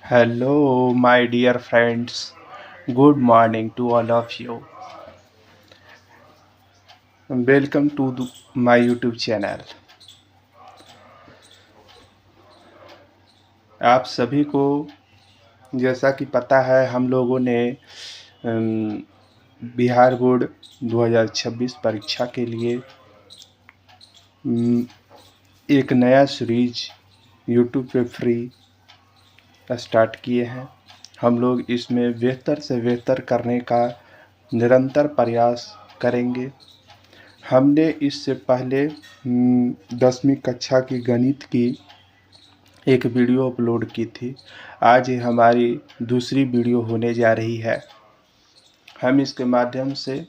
Hello, my dear friends. Good morning to all of you. Welcome to my YouTube channel. आप सभी को जैसा कि पता है हम लोगों ने बिहार बोर्ड 2026 परीक्षा के लिए एक नया सीरीज YouTube पे फ्री स्टार्ट किए हैं। हम लोग इसमें बेहतर से बेहतर करने का निरंतर प्रयास करेंगे। हमने इससे पहले 10वीं कक्षा की गणित की एक वीडियो अपलोड की थी। आज ये हमारी दूसरी वीडियो होने जा रही है। हम इसके माध्यम से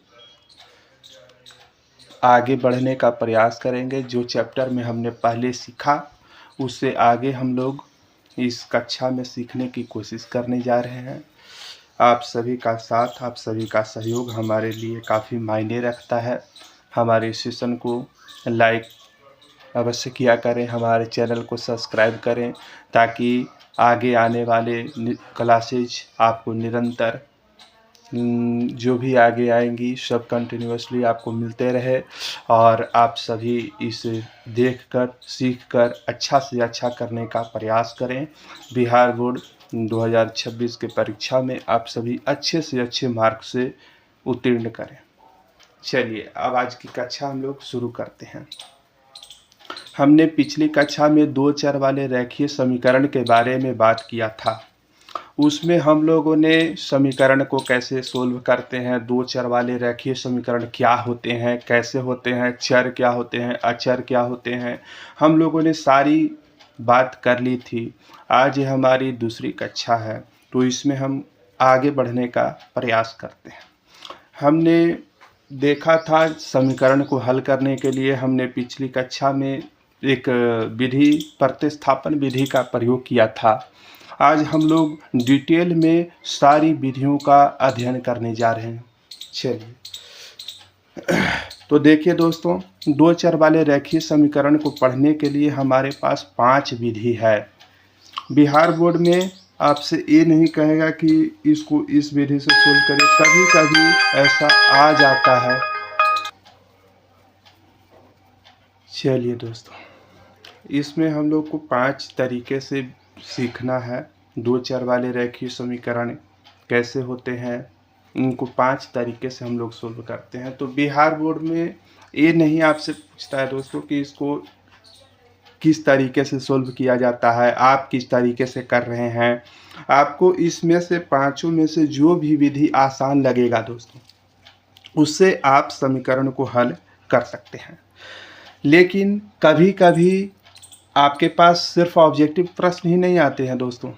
आगे बढ़ने का प्रयास करेंगे। जो चैप्टर में हमने पहले सीखा उससे आगे हम लोग इस कक्षा में सीखने की कोशिश करने जा रहे हैं। आप सभी का साथ, आप सभी का सहयोग हमारे लिए काफ़ी मायने रखता है। हमारे सेशन को लाइक अवश्य किया करें, हमारे चैनल को सब्सक्राइब करें ताकि आगे आने वाले क्लासेज आपको निरंतर जो भी आगे आएंगी सब कंटिन्यूअसली आपको मिलते रहे और आप सभी इसे देखकर सीखकर अच्छा से अच्छा करने का प्रयास करें। बिहार बोर्ड 2026 के परीक्षा में आप सभी अच्छे से अच्छे मार्क से उत्तीर्ण करें। चलिए अब आज की कक्षा हम लोग शुरू करते हैं। हमने पिछली कक्षा में दो चर वाले रेखीय समीकरण के बारे में बात किया था। उसमें हम लोगों ने समीकरण को कैसे सोल्व करते हैं, दो चर वाले रेखीय समीकरण क्या होते हैं, कैसे होते हैं, चर क्या होते हैं, अचर क्या होते हैं, हम लोगों ने सारी बात कर ली थी। आज ये हमारी दूसरी कक्षा है तो इसमें हम आगे बढ़ने का प्रयास करते हैं। हमने देखा था समीकरण को हल करने के लिए हमने पिछली कक्षा में एक विधि प्रतिस्थापन विधि का प्रयोग किया था। आज हम लोग डिटेल में सारी विधियों का अध्ययन करने जा रहे हैं। चलिए तो देखिए दोस्तों, दो चर वाले रेखीय समीकरण को पढ़ने के लिए हमारे पास 5 विधि है। बिहार बोर्ड में आपसे ये नहीं कहेगा कि इसको इस विधि से सोल्व करें, कभी कभी ऐसा आ जाता है। चलिए दोस्तों, इसमें हम लोग को 5 तरीके से सीखना है। दो चर वाले रेखीय समीकरण कैसे होते हैं, इनको 5 तरीके से हम लोग सोल्व करते हैं। तो बिहार बोर्ड में ये नहीं आपसे पूछता है दोस्तों कि इसको किस तरीके से सोल्व किया जाता है, आप किस तरीके से कर रहे हैं। आपको इसमें से पांचों में से जो भी विधि आसान लगेगा दोस्तों, उससे आप समीकरण को हल कर सकते हैं। लेकिन कभी कभी आपके पास सिर्फ ऑब्जेक्टिव प्रश्न ही नहीं आते हैं दोस्तों,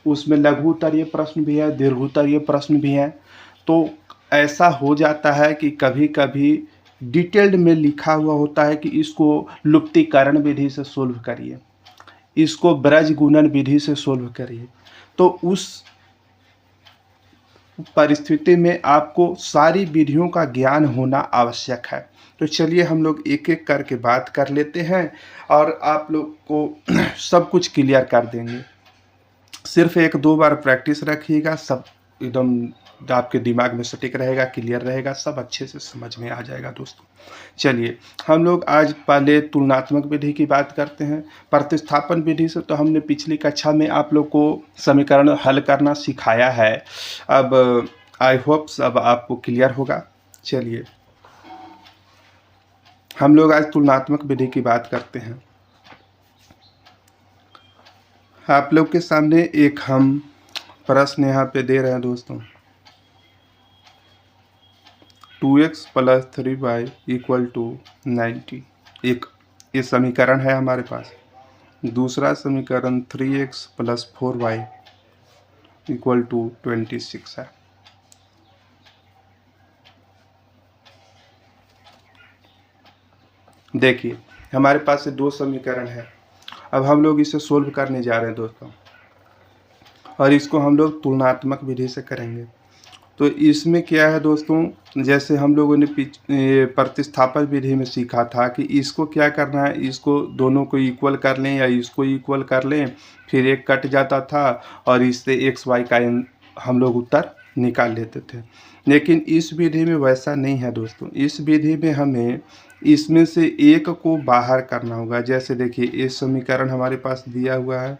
उसमें लघु उत्तरीय प्रश्न भी है, दीर्घ उत्तरीय प्रश्न भी है। तो ऐसा हो जाता है कि कभी कभी डिटेल्ड में लिखा हुआ होता है कि इसको लुप्तीकरण विधि से सोल्व करिए, इसको ब्रज गुणन विधि से सोल्व करिए। तो उस परिस्थिति में आपको सारी विधियों का ज्ञान होना आवश्यक है। तो चलिए हम लोग एक एक करके बात कर लेते हैं और आप लोग को सब कुछ क्लियर कर देंगे। सिर्फ 1-2 बार प्रैक्टिस रखिएगा, सब एकदम आपके दिमाग में सटीक रहेगा, क्लियर रहेगा, सब अच्छे से समझ में आ जाएगा दोस्तों। चलिए हम लोग आज पहले तुलनात्मक विधि की बात करते हैं। प्रतिस्थापन विधि से तो हमने पिछली कक्षा में आप लोग को समीकरण हल करना सिखाया है। अब आई होप अब आपको क्लियर होगा। चलिए हम लोग आज तुलनात्मक विधि की बात करते हैं। आप लोग के सामने एक हम प्रश्न यहाँ पे दे रहे हैं दोस्तों, 2x + 3y = 90। एक ये समीकरण है हमारे पास। दूसरा समीकरण 3x + 4y = 26 है। देखिए हमारे पास से दो समीकरण है। अब हम लोग इसे सोल्व करने जा रहे हैं दोस्तों, और इसको हम लोग तुलनात्मक विधि से करेंगे। तो इसमें क्या है दोस्तों, जैसे हम लोगों ने प्रतिस्थापन विधि में सीखा था कि इसको क्या करना है, इसको दोनों को इक्वल कर लें या इसको इक्वल कर लें, फिर एक कट जाता था और इससे एक्स वाई का हम लोग उत्तर निकाल लेते थे। लेकिन इस विधि में वैसा नहीं है दोस्तों। इस विधि में हमें इसमें से एक को बाहर करना होगा। जैसे देखिए, ये समीकरण हमारे पास दिया हुआ है,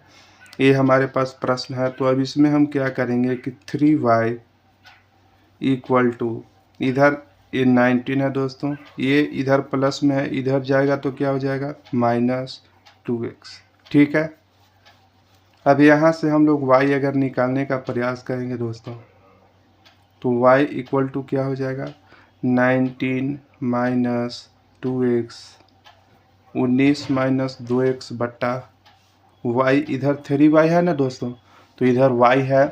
ये हमारे पास प्रश्न है। तो अब इसमें हम क्या करेंगे कि 3y इक्वल टू, इधर ये 19 है दोस्तों, ये इधर प्लस में है, इधर जाएगा तो क्या हो जाएगा -2x। ठीक है। अब यहाँ से हम लोग y अगर निकालने का प्रयास करेंगे दोस्तों, तो y इक्वल टू क्या हो जाएगा 19 - 2x, 19 - 2x बट्टा y, इधर 3y है ना दोस्तों, तो इधर y है,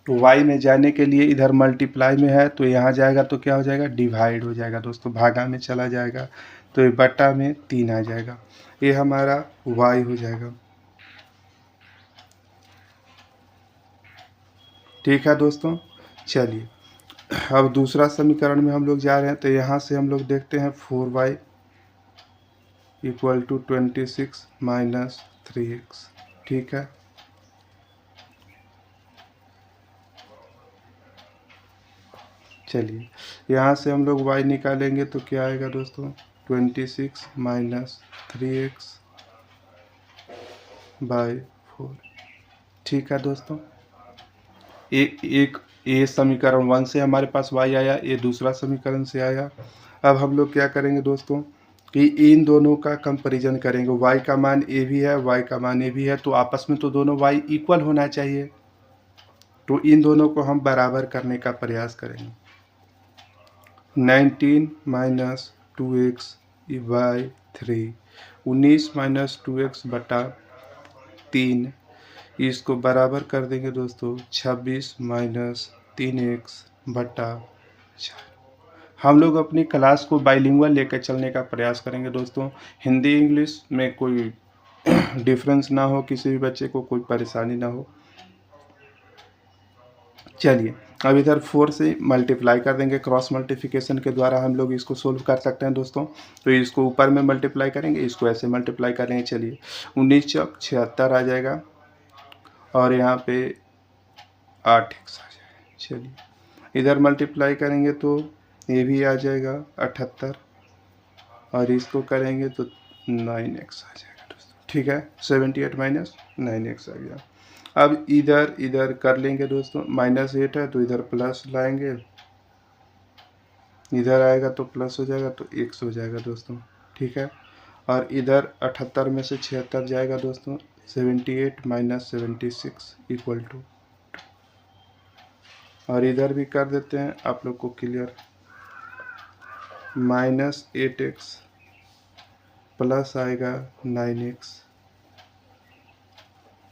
तो y में जाने के लिए इधर मल्टीप्लाई में है, तो यहाँ जाएगा तो क्या हो जाएगा डिवाइड हो जाएगा दोस्तों, भागा में चला जाएगा, तो ये बट्टा में 3 आ जाएगा, ये हमारा y हो जाएगा। ठीक है दोस्तों। चलिए अब दूसरा समीकरण में हम लोग जा रहे हैं, तो यहाँ से हम लोग देखते हैं 4y इक्वल टू 26 - 3x। ठीक है। चलिए यहाँ से हम लोग y निकालेंगे तो क्या आएगा दोस्तों 26 - 3x बाय 4। ठीक है दोस्तों। एक ये समीकरण 1 से हमारे पास y आया, ये दूसरा समीकरण से आया। अब हम लोग क्या करेंगे दोस्तों कि इन दोनों का कंपैरिजन करेंगे। y का मान a भी है, y का मान a भी है, तो आपस में तो दोनों y इक्वल होना चाहिए। तो इन दोनों को हम बराबर करने का प्रयास करेंगे। 19 - 2x बाई 3, 19 - 2x बटा 3, इसको बराबर कर देंगे दोस्तों 26 - 3x बटा 4। हम लोग अपनी क्लास को बाइलिंगुअल लेकर चलने का प्रयास करेंगे दोस्तों। हिंदी इंग्लिश में कोई डिफरेंस ना हो, किसी भी बच्चे को कोई परेशानी ना हो। चलिए अब इधर 4 से मल्टीप्लाई कर देंगे, क्रॉस मल्टीप्लिकेशन के द्वारा हम लोग इसको सोल्व कर सकते हैं दोस्तों। तो इसको ऊपर में मल्टीप्लाई करेंगे, इसको ऐसे मल्टीप्लाई करेंगे। चलिए 19 चौक 76 आ जाएगा और यहाँ पे 8x आ जाएगा। चलिए इधर मल्टीप्लाई करेंगे तो ये भी आ जाएगा 78 और इसको करेंगे तो 9x आ जाएगा दोस्तों। ठीक है, 78 - 9x आ गया। अब इधर कर लेंगे दोस्तों, -8 है तो इधर प्लस लाएंगे, इधर आएगा तो प्लस हो जाएगा तो x हो जाएगा दोस्तों। ठीक है। और इधर 78 में से 76 जाएगा दोस्तों, 78 - 76 इक्वल टू, और इधर भी कर देते हैं आप लोग को क्लियर, -8x प्लस आएगा 9x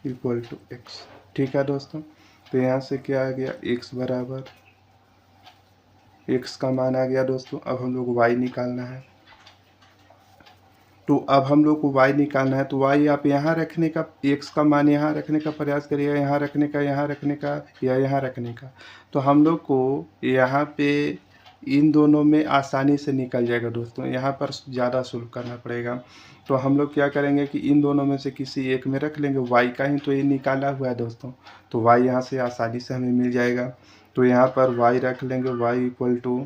इक्वल टू x। ठीक है दोस्तों। तो यहाँ से क्या आ गया x बराबर, x का मान आ गया दोस्तों। अब हम लोग y निकालना है, तो अब हम लोग को y निकालना है, तो y आप यहाँ रखने का, x का मान यहाँ रखने का प्रयास करिएगा, यहाँ रखने का, यहाँ रखने का या यहाँ रखने का। तो हम लोग को यहाँ पे इन दोनों में आसानी से निकल जाएगा दोस्तों, यहाँ पर ज़्यादा सुल्क करना पड़ेगा। तो हम लोग क्या करेंगे कि इन दोनों में से किसी एक में रख लेंगे, y का ही तो ये निकाला हुआ है दोस्तों, तो y यहाँ से आसानी से हमें मिल जाएगा। तो यहाँ पर y रख लेंगे, y इक्वल टू,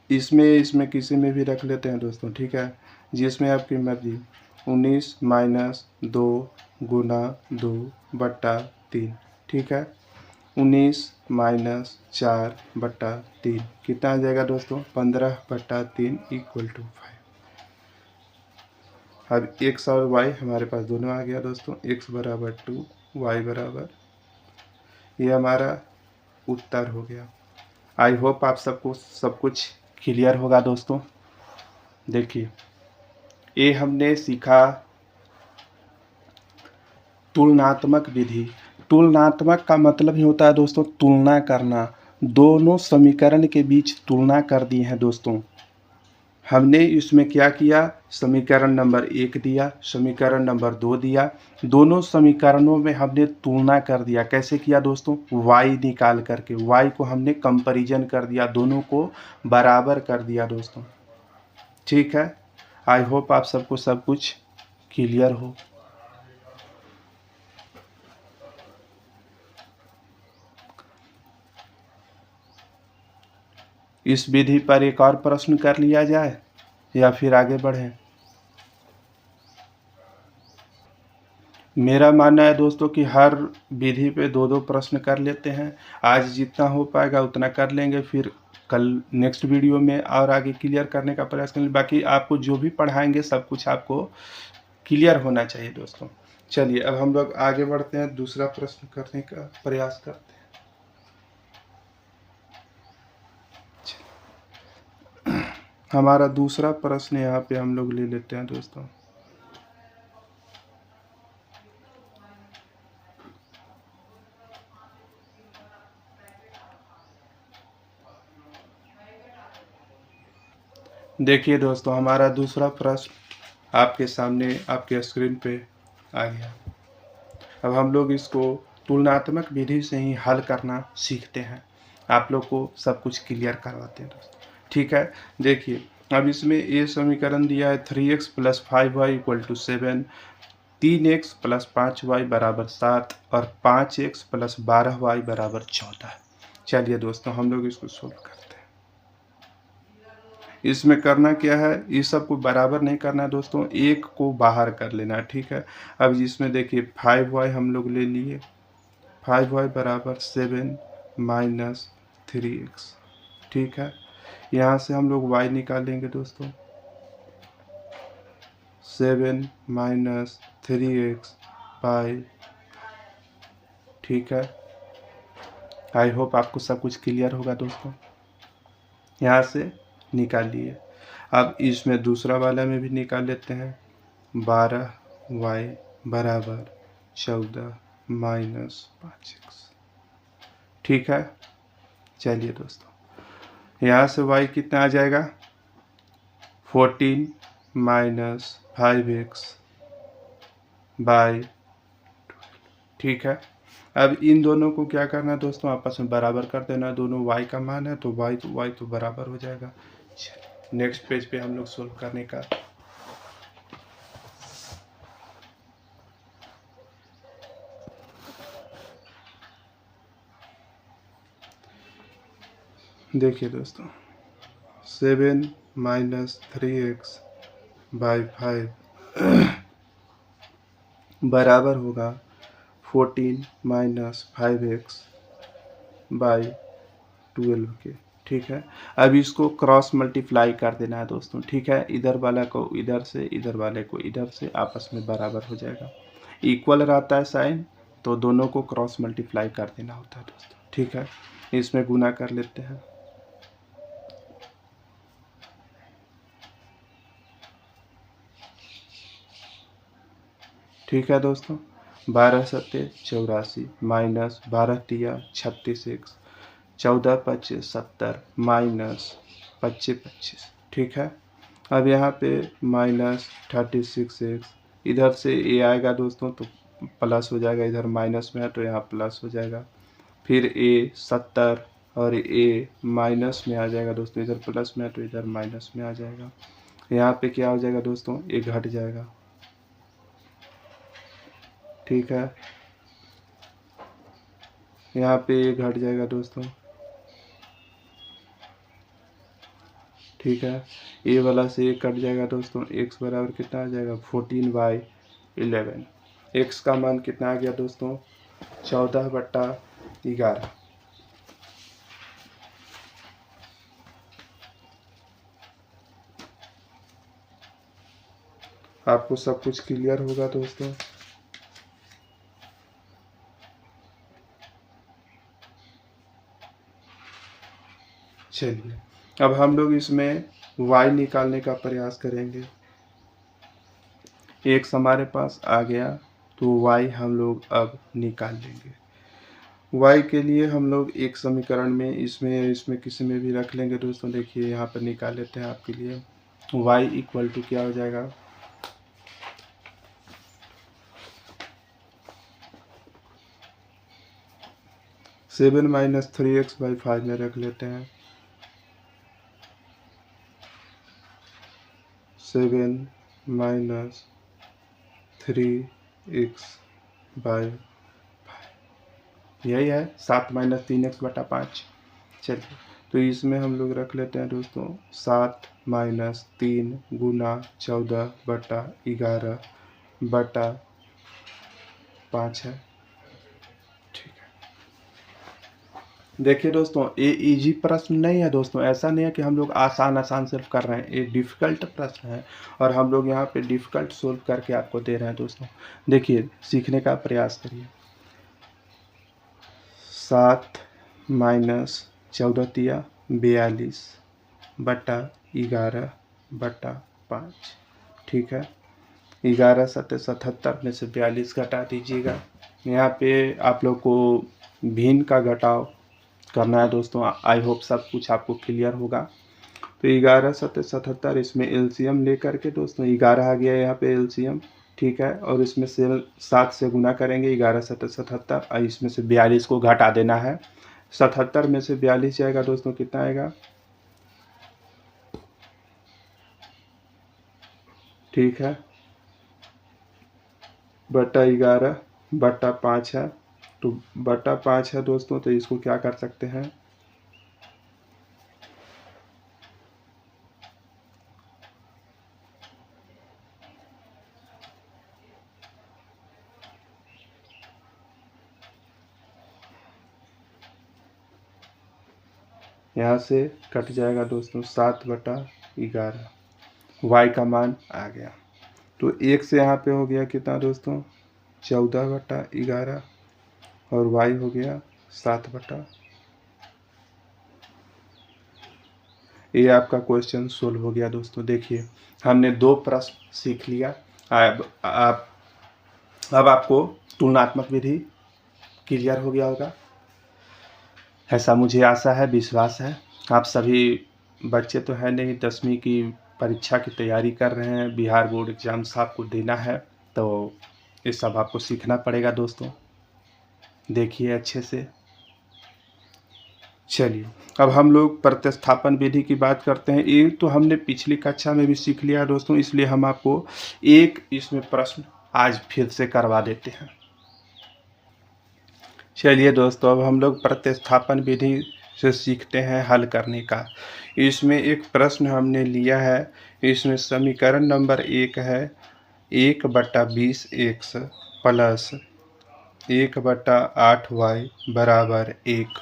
इसमें किसी में भी रख लेते हैं दोस्तों। ठीक है, जिसमें आपकी मर्जी, 19 - 2 गुना 2 बट्टा 3। ठीक है, 19 - 4 बट्टा 3 कितना आ जाएगा दोस्तों 15 बट्टा 3 इक्वल टू 5। अब x और y हमारे पास दोनों आ गया दोस्तों, x बराबर 2, y बराबर, ये हमारा उत्तर हो गया। आई होप आप सबको सब कुछ क्लियर होगा दोस्तों। देखिए ये हमने सीखा तुलनात्मक विधि। तुलनात्मक का मतलब ही होता है दोस्तों तुलना करना, दोनों समीकरण के बीच तुलना कर दी है दोस्तों, हमने इसमें क्या किया, समीकरण नंबर 1 दिया, समीकरण नंबर 2 दिया, दोनों समीकरणों में हमने तुलना कर दिया। कैसे किया दोस्तों, y निकाल करके y को हमने कंपैरिजन कर दिया, दोनों को बराबर कर दिया दोस्तों। ठीक है, आई होप आप सबको सब कुछ क्लियर हो। इस विधि पर एक और प्रश्न कर लिया जाए या फिर आगे बढ़ें। मेरा मानना है दोस्तों कि हर विधि पे 2-2 प्रश्न कर लेते हैं। आज जितना हो पाएगा उतना कर लेंगे, फिर कल नेक्स्ट वीडियो में और आगे क्लियर करने का प्रयास करेंगे। बाकी आपको जो भी पढ़ाएंगे सब कुछ आपको क्लियर होना चाहिए दोस्तों। चलिए अब हम लोग आगे बढ़ते हैं, दूसरा प्रश्न करने का प्रयास करते हैं। हमारा दूसरा प्रश्न यहाँ पे हम लोग ले लेते हैं दोस्तों। देखिए दोस्तों, हमारा दूसरा प्रश्न आपके सामने आपके स्क्रीन पे आ गया। अब हम लोग इसको तुलनात्मक विधि से ही हल करना सीखते हैं, आप लोग को सब कुछ क्लियर करवाते हैं दोस्तों। ठीक है, देखिए अब इसमें ये समीकरण दिया है 3x + 5y = 7, 3x + 5y = 7 और 5x + 12y = 14। चलिए दोस्तों हम लोग इसको सोल्व करते हैं। इसमें करना क्या है, ये सब को बराबर नहीं करना है दोस्तों, एक को बाहर कर लेना है। ठीक है, अब इसमें देखिए 5y हम लोग ले लिए, 5y = 7 - 3x। ठीक है, यहाँ से हम लोग y निकालेंगे दोस्तों, 7 - 3x बाई। ठीक है, आई होप आपको सब कुछ क्लियर होगा दोस्तों। यहाँ से निकाल लिए। अब इसमें दूसरा वाला में भी निकाल लेते हैं, 12y = 14 - 5x। ठीक है, चलिए दोस्तों यहाँ से y कितना आ जाएगा, 14 - 5x बाई। ठीक है, अब इन दोनों को क्या करना है दोस्तों, आपस में बराबर कर देना। दोनों y का मान है तो y तो बराबर हो जाएगा। नेक्स्ट पेज पे हम लोग सोल्व करने का देखिए दोस्तों, 7 - 3x बाई 5 बराबर होगा 14 - 5x बाई 12 के। ठीक है, अब इसको क्रॉस मल्टीप्लाई कर देना है दोस्तों। ठीक है, इधर वाला को इधर से, इधर वाले को इधर से, आपस में बराबर हो जाएगा। इक्वल रहता है साइन तो दोनों को क्रॉस मल्टीप्लाई कर देना होता है दोस्तों। ठीक है, इसमें गुना कर लेते हैं। ठीक है दोस्तों, 12 × 7 = 84 माइनस 12 × 3 = 36x, 14 × 5 = 70 माइनस 25 × 25। ठीक है, अब यहाँ पे -36x, इधर से a आएगा दोस्तों तो प्लस हो जाएगा, इधर माइनस में है तो यहाँ प्लस हो जाएगा। फिर a 70 और a माइनस में आ जाएगा दोस्तों, इधर प्लस में है तो इधर माइनस में आ जाएगा। यहाँ पे क्या हो जाएगा दोस्तों, a घट जाएगा। ठीक है, यहाँ पे a घट जाएगा दोस्तों। ठीक है, a वाला से a कट जाएगा दोस्तों, x बराबर कितना आ जाएगा, 14/11। x का मान कितना आ गया दोस्तों, 14/11। आपको सब कुछ क्लियर होगा दोस्तों। चलिए अब हम लोग इसमें y निकालने का प्रयास करेंगे। x हमारे पास आ गया तो y हम लोग अब निकाल लेंगे। y के लिए हम लोग एक समीकरण में इसमें किसी में भी रख लेंगे दोस्तों। देखिए यहाँ पर निकाल लेते हैं आपके लिए। y इक्वल टू क्या हो जाएगा, 7 - 3x/5 में रख लेते हैं। 7 - 3x/5 यही है, 7 - 3x/5। चलिए, तो इसमें हम लोग रख लेते हैं दोस्तों 7 - 3 गुना 14/11/5 है। ठीक है, देखिए दोस्तों, ये इजी प्रश्न नहीं है दोस्तों, ऐसा नहीं है कि हम लोग आसान आसान सिर्फ कर रहे हैं, ये डिफ़िकल्ट प्रश्न है और हम लोग यहाँ पे डिफ़िकल्ट सोल्व करके आपको दे रहे हैं दोस्तों। देखिए, सीखने का प्रयास करिए। 7 - 14 × 42/11/5। ठीक है, 11 × 7 = 77 में से 42 घटा दीजिएगा। यहाँ पे आप लोग को भिन्न का घटाव करना है दोस्तों। आई होप सब कुछ आपको क्लियर होगा। तो 11 × 7 = 77, इसमें एलसीएम लेकर के दोस्तों 11 आ गया यहाँ पे एलसीएम। ठीक है, और इसमें से 7 से गुना करेंगे, 11 × 7 = 77 और इसमें से 42 को घटा देना है। 77 में से 42 जाएगा दोस्तों, कितना आएगा, ठीक है, बटा 11/5 है। तो बटा 5 है दोस्तों, तो इसको क्या कर सकते हैं, यहाँ से कट जाएगा दोस्तों 7/11, y का मान आ गया। तो 1 से यहाँ पे हो गया कितना दोस्तों, 14/11 और y हो गया 7/। ये आपका क्वेश्चन सोल्व हो गया दोस्तों। देखिए, हमने 2 प्रश्न सीख लिया। अब आपको तुलनात्मक विधि क्लियर हो गया होगा, ऐसा मुझे आशा है, विश्वास है। आप सभी बच्चे तो हैं नहीं, 10वीं की परीक्षा की तैयारी कर रहे हैं, बिहार बोर्ड एग्ज़ाम्स आपको देना है, तो ये सब आपको सीखना पड़ेगा दोस्तों। देखिए अच्छे से। चलिए, अब हम लोग प्रतिस्थापन विधि की बात करते हैं। ये तो हमने पिछली कक्षा में भी सीख लिया दोस्तों, इसलिए हम आपको एक इसमें प्रश्न आज फिर से करवा देते हैं। चलिए दोस्तों, अब हम लोग प्रतिस्थापन विधि से सीखते हैं हल करने का। इसमें एक प्रश्न हमने लिया है, इसमें समीकरण नंबर 1 है 1/20x प्लस 1/8y बराबर 1।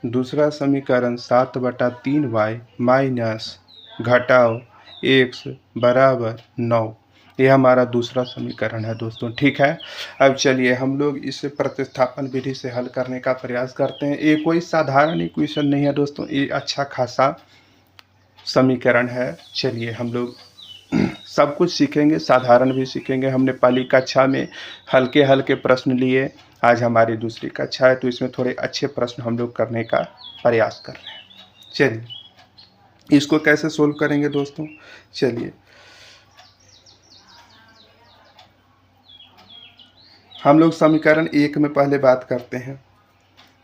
दूसरा समीकरण 7/3y माइनस घटाव x बराबर 9। ये हमारा दूसरा समीकरण है दोस्तों। ठीक है, अब चलिए हम लोग इसे प्रतिस्थापन विधि से हल करने का प्रयास करते हैं। ये कोई साधारण इक्वेशन नहीं है दोस्तों, ये अच्छा खासा समीकरण है। चलिए हम लोग सब कुछ सीखेंगे, साधारण भी सीखेंगे। हमने पहली कक्षा में हल्के हल्के प्रश्न लिए, आज हमारी दूसरी कक्षा है तो इसमें थोड़े अच्छे प्रश्न हम लोग करने का प्रयास कर रहे हैं। चलिए, इसको कैसे सोल्व करेंगे दोस्तों, चलिए हम लोग समीकरण 1 में पहले बात करते हैं।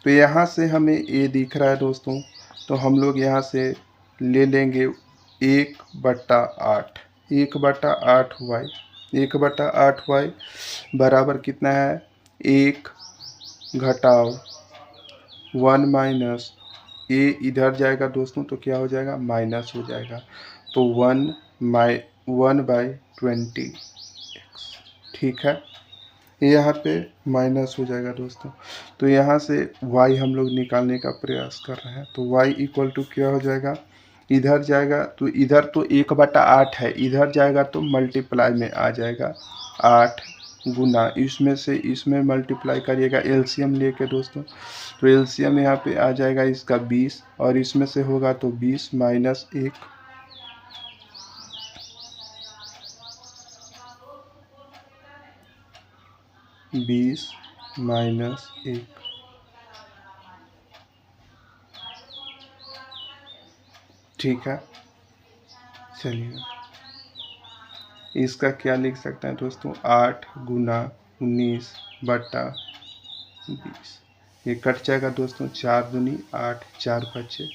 तो यहाँ से हमें ए दिख रहा है दोस्तों, तो हम लोग यहाँ से ले लेंगे 1/8, 1/8y, 1/8y बराबर कितना है, 1 घटाव 1 माइनस ए इधर जाएगा दोस्तों, तो क्या हो जाएगा, माइनस हो जाएगा। तो 1/20। ठीक है, यहाँ पे माइनस हो जाएगा दोस्तों। तो यहाँ से y हम लोग निकालने का प्रयास कर रहे हैं। तो y इक्वल टू क्या हो जाएगा, इधर जाएगा तो इधर तो 1/8 है, इधर जाएगा तो मल्टीप्लाई में आ जाएगा 8 गुना इसमें से इसमें मल्टीप्लाई करिएगा एलसीएम लेके दोस्तों। तो एलसीएम यहाँ पे आ जाएगा इसका 20 और इसमें से होगा तो 20 माइनस 1, -1। ठीक है, चलिए इसका क्या लिख सकते हैं दोस्तों, 8 गुना 19/20। ये कट जाएगा दोस्तों, 4 दूनी 8, 4 5।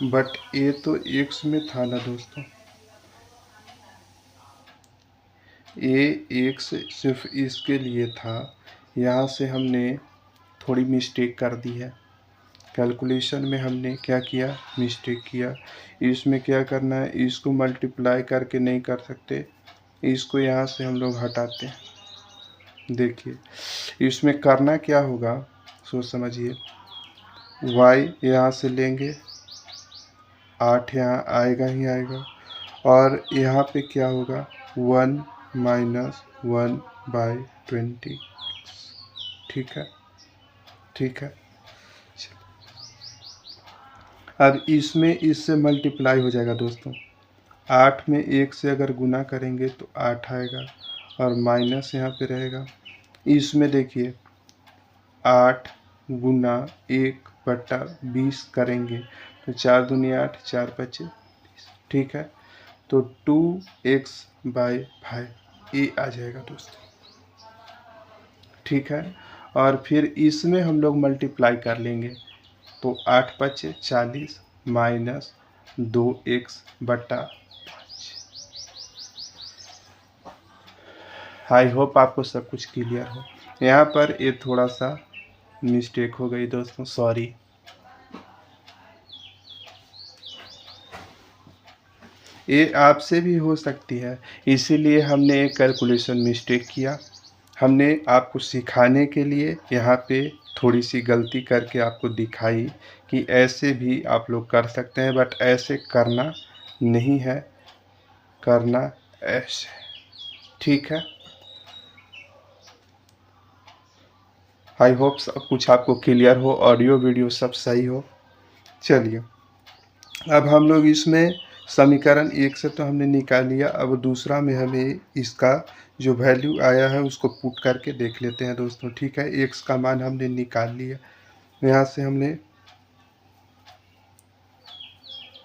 बट ये तो एक्स में था ना दोस्तों, ये एक्स सिर्फ इसके लिए था। यहाँ से हमने थोड़ी मिस्टेक कर दी है, कैलकुलेशन में हमने क्या किया, मिस्टेक किया। इसमें क्या करना है, इसको मल्टीप्लाई करके नहीं कर सकते, इसको यहाँ से हम लोग हटाते हैं। देखिए इसमें करना क्या होगा, सोच समझिए। y यहाँ से लेंगे, 8 यहाँ आएगा ही आएगा, और यहाँ पे क्या होगा, 1 - 1/20। ठीक है, ठीक है। अब इसमें इससे मल्टीप्लाई हो जाएगा दोस्तों, 8 में 1 से अगर गुना करेंगे तो 8 आएगा, और माइनस यहाँ पे रहेगा। इसमें देखिए 8 गुना 1/20 करेंगे तो 4 दूनी 8, 4 5 20। ठीक है, तो 2x/5 ये आ जाएगा दोस्तों। ठीक है, और फिर इसमें हम लोग मल्टीप्लाई कर लेंगे, तो 8 5 40 माइनस 2x/5। आई होप आपको सब कुछ क्लियर हो। यहाँ पर ये थोड़ा सा मिस्टेक हो गई दोस्तों, सॉरी। ये आपसे भी हो सकती है, इसीलिए हमने एक कैलकुलेशन मिस्टेक किया। हमने आपको सिखाने के लिए यहाँ पे थोड़ी सी गलती करके आपको दिखाई कि ऐसे भी आप लोग कर सकते हैं, बट ऐसे करना नहीं है, करना ऐसे। ठीक है, आई होप सब कुछ आपको क्लियर हो, ऑडियो वीडियो सब सही हो। चलिए, अब हम लोग इसमें समीकरण 1 से तो हमने निकाल लिया, अब दूसरा में हमें इसका जो वैल्यू आया है उसको पुट करके देख लेते हैं दोस्तों। ठीक है, x का मान हमने निकाल लिया, यहाँ से हमने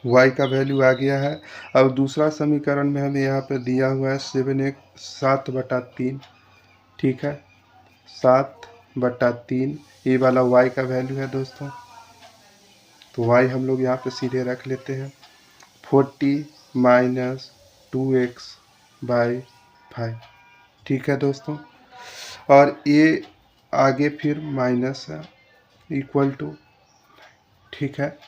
y का वैल्यू आ गया है। अब दूसरा समीकरण में हमें यहाँ पर दिया हुआ है 7/3। ठीक है, 7/3 ये वाला y का वैल्यू है दोस्तों, तो y हम लोग यहाँ पे सीधे रख लेते हैं, 40 - 2x/5। ठीक है दोस्तों, और ये आगे फिर माइनस है, इक्वल टू। ठीक है,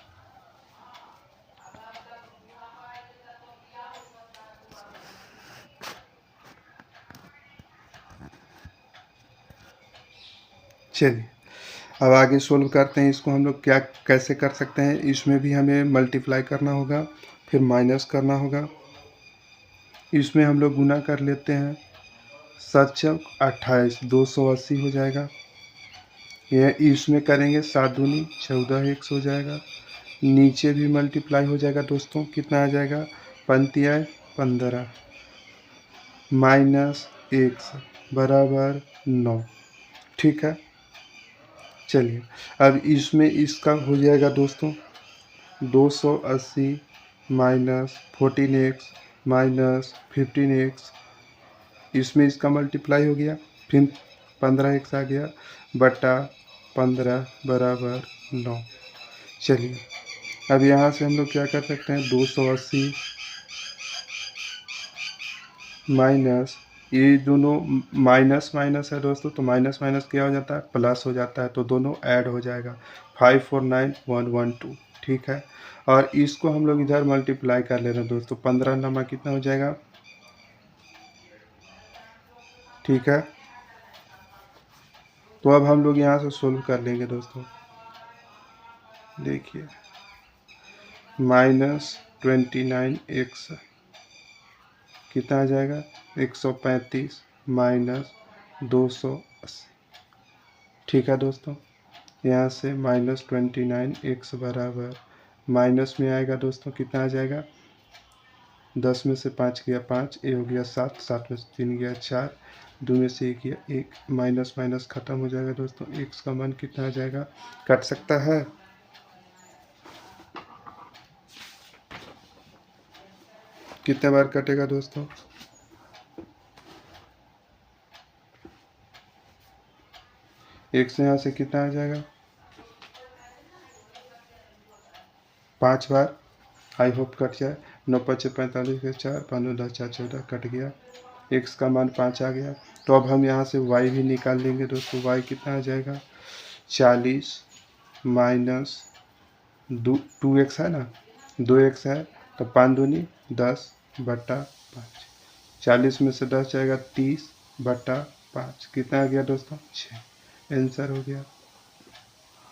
चलिए अब आगे सोल्व करते हैं इसको। हम लोग क्या कैसे कर सकते हैं, इसमें भी हमें मल्टीप्लाई करना होगा, फिर माइनस करना होगा। इसमें हम लोग गुना कर लेते हैं, 7 चौक 28, 280 हो जाएगा। यह इसमें करेंगे 7 दूनी 14 x हो जाएगा। नीचे भी मल्टीप्लाई हो जाएगा दोस्तों, कितना आ जाएगा, 5 15 माइनस x बराबर 9। ठीक है, चलिए अब इसमें इसका हो जाएगा दोस्तों 280 माइनस 14x माइनस 15x। इसमें इसका मल्टीप्लाई हो गया, फिर 15x आ गया, बटा 15 बराबर 9। चलिए अब यहाँ से हम लोग क्या कर सकते हैं, 280 माइनस, ये दोनों माइनस माइनस है दोस्तों, तो माइनस माइनस क्या हो जाता है, प्लस हो जाता है, तो दोनों ऐड हो जाएगा, 549112। ठीक है, और इसको हम लोग इधर मल्टीप्लाई कर ले रहे हैं दोस्तों, 15 नमा कितना हो जाएगा। ठीक है, तो अब हम लोग यहाँ से सोल्व कर लेंगे दोस्तों। देखिए -29x कितना आ जाएगा, 135 माइनस 280। ठीक है दोस्तों, यहाँ से -29x बराबर माइनस में आएगा दोस्तों, कितना आ जाएगा, 10 में से 5 गया 5, ये हो गया 7, 7 में से 3 गया 4, 2 में से 1 गया 1, माइनस माइनस खत्म हो जाएगा दोस्तों। x का मान कितना आ जाएगा, कट सकता है। कितने बार कटेगा दोस्तों? 1 से यहाँ से कितना आ जाएगा? 5 बार। आई होप कट जाए। 9 5 45 के 4 5 9 10 4 14 कट गया। x का मान 5 आ गया। तो अब हम यहाँ से y भी निकाल लेंगे दोस्तों। y कितना आ जाएगा? 40 माइनस 2x है ना, 2x है तो 5 दूनी 10 बटा 5। 40 में से 10 जाएगा 30 बटा 5। कितना आ गया दोस्तों? 6। आंसर हो गया।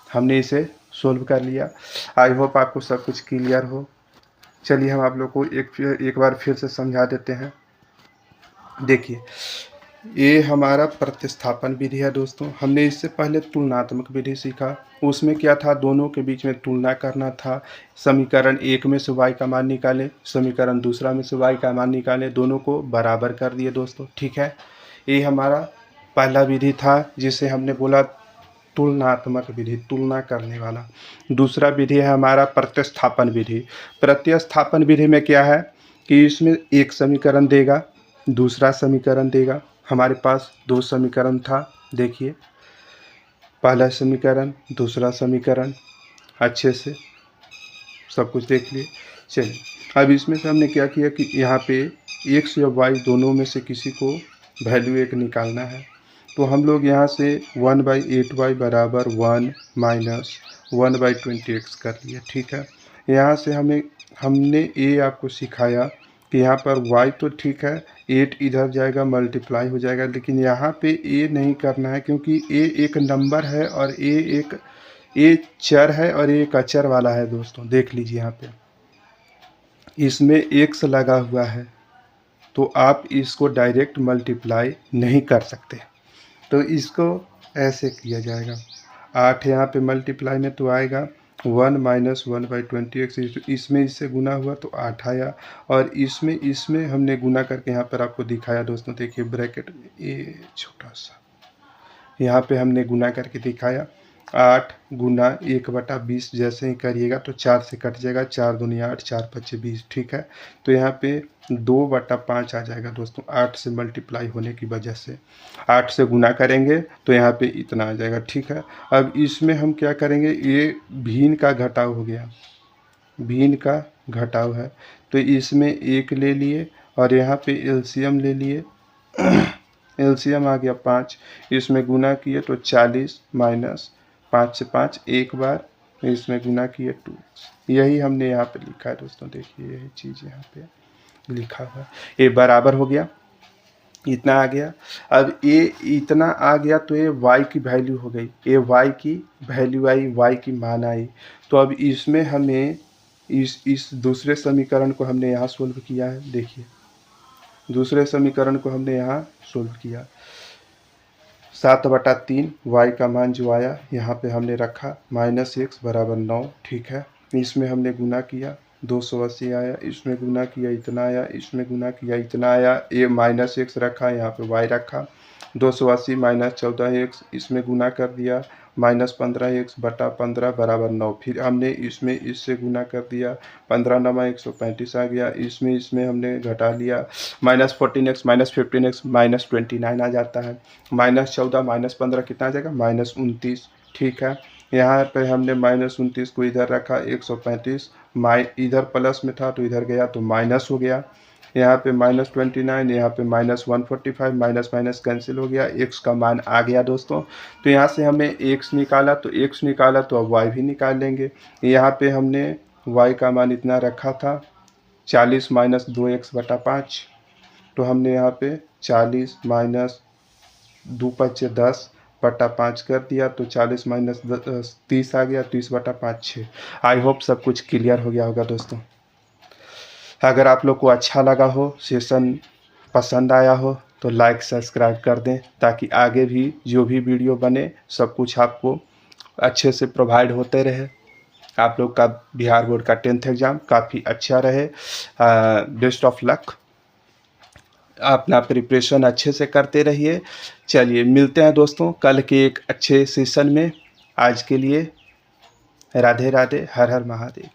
हमने इसे सोल्व कर लिया। आई होप आपको सब कुछ क्लियर हो। चलिए हम आप लोग को एक बार फिर से समझा देते हैं। देखिए, ये हमारा प्रतिस्थापन विधि है दोस्तों। हमने इससे पहले तुलनात्मक विधि सीखा। उसमें क्या था? दोनों के बीच में तुलना करना था। समीकरण एक में से y का मान निकालें, समीकरण दूसरा में से y का मान निकालें, दोनों को बराबर कर दिए दोस्तों। ठीक है, ये हमारा पहला विधि था जिसे हमने बोला तुलनात्मक विधि, तुलना करने वाला। दूसरा विधि है हमारा प्रतिस्थापन विधि। प्रतिस्थापन विधि में क्या है कि इसमें एक समीकरण देगा, दूसरा समीकरण देगा। हमारे पास 2 समीकरण था। देखिए, पहला समीकरण, दूसरा समीकरण, अच्छे से सब कुछ देख लिए। चलिए, अब इसमें से हमने क्या किया कि यहाँ पे x या y दोनों में से किसी को वैल्यू एक निकालना है। तो हम लोग यहाँ से 1/8y बराबर 1 माइनस 1/20x कर लिए। ठीक है, यहाँ से हमने ये आपको सिखाया कि यहाँ पर y तो ठीक है, 8 इधर जाएगा मल्टीप्लाई हो जाएगा, लेकिन यहाँ पे a नहीं करना है क्योंकि a एक नंबर है और a चर है और a एक अचर वाला है दोस्तों। देख लीजिए यहाँ पे इसमें x लगा हुआ है, तो आप इसको डायरेक्ट मल्टीप्लाई नहीं कर सकते। तो इसको ऐसे किया जाएगा। 8 यहाँ पे मल्टीप्लाई में तो आएगा 1 माइनस 1/20x, इसमें इससे गुना हुआ तो 8 आया, और इसमें हमने गुना करके यहाँ पर आपको दिखाया दोस्तों। देखिए ब्रैकेट में ये छोटा सा यहाँ पे हमने गुना करके दिखाया। 8 गुना 1/20 जैसे ही करिएगा तो 4 से कट जाएगा, 4 दूनी 8, 4 5 20। ठीक है, तो यहाँ पे 2/5 आ जाएगा दोस्तों। 8 से मल्टीप्लाई होने की वजह से 8 से गुना करेंगे तो यहाँ पे इतना आ जाएगा। ठीक है, अब इसमें हम क्या करेंगे, ये भिन्न का घटाव हो गया, भिन्न का घटाव है, तो इसमें 1 ले लिए और यहाँ पे एलसीएम ले लिए। एलसीएम आ गया 5, इसमें गुना किए तो 40 माइनस 5 से 5 एक बार, इसमें गुना किए 2x। यही हमने यहाँ पे लिखा है दोस्तों। देखिए यही चीज़ यहाँ पे लिखा हुआ है। ये बराबर हो गया, इतना आ गया। अब ये इतना आ गया तो ये y की वैल्यू हो गई, ये y की वैल्यू आई, y की मान आई। तो अब इसमें हमें इस दूसरे समीकरण को हमने यहाँ सोल्व किया है। देखिए दूसरे समीकरण को हमने यहाँ सोल्व किया। 7/3 y का मान जो आया यहाँ पे हमने रखा, -x बराबर 9। ठीक है, इसमें हमने गुना किया 280 आया, इसमें गुना किया इतना आया, इसमें गुना किया इतना आया। ये -x रखा, यहाँ पे y रखा। 280 माइनस 14x, इसमें गुना कर दिया, -15x बटा 15 बराबर 9। फिर हमने इसमें इससे गुना कर दिया, 15 9 135 आ गया। इसमें हमने घटा लिया, -14x -15x -29 आ जाता है। -14 -15 कितना आ जाएगा? -29। ठीक है, यहाँ पे हमने -29 को इधर रखा, 135 इधर प्लस में था तो इधर गया तो माइनस हो गया। यहाँ पे -29, यहाँ पे -145, माइनस माइनस कैंसिल हो गया, x का मान आ गया दोस्तों। तो यहाँ से हमें x निकाला तो अब y भी निकाल लेंगे। यहाँ पे हमने y का मान इतना रखा था 40 माइनस 2x बटा 5, तो हमने यहाँ पे 40 माइनस 2 5 10 बटा 5 कर दिया, तो 40 माइनस 30 आ गया, 30 बटा 5 6। आई होप सब कुछ क्लियर हो गया होगा दोस्तों। अगर आप लोग को अच्छा लगा हो, सेशन पसंद आया हो तो लाइक सब्सक्राइब कर दें, ताकि आगे भी जो भी वीडियो बने सब कुछ आपको अच्छे से प्रोवाइड होते रहे। आप लोग का बिहार बोर्ड का 10th एग्ज़ाम काफ़ी अच्छा रहे। बेस्ट ऑफ लक, अपना प्रिपरेशन अच्छे से करते रहिए। चलिए मिलते हैं दोस्तों कल के एक अच्छे सेशन में। आज के लिए राधे राधे, हर हर महादेव।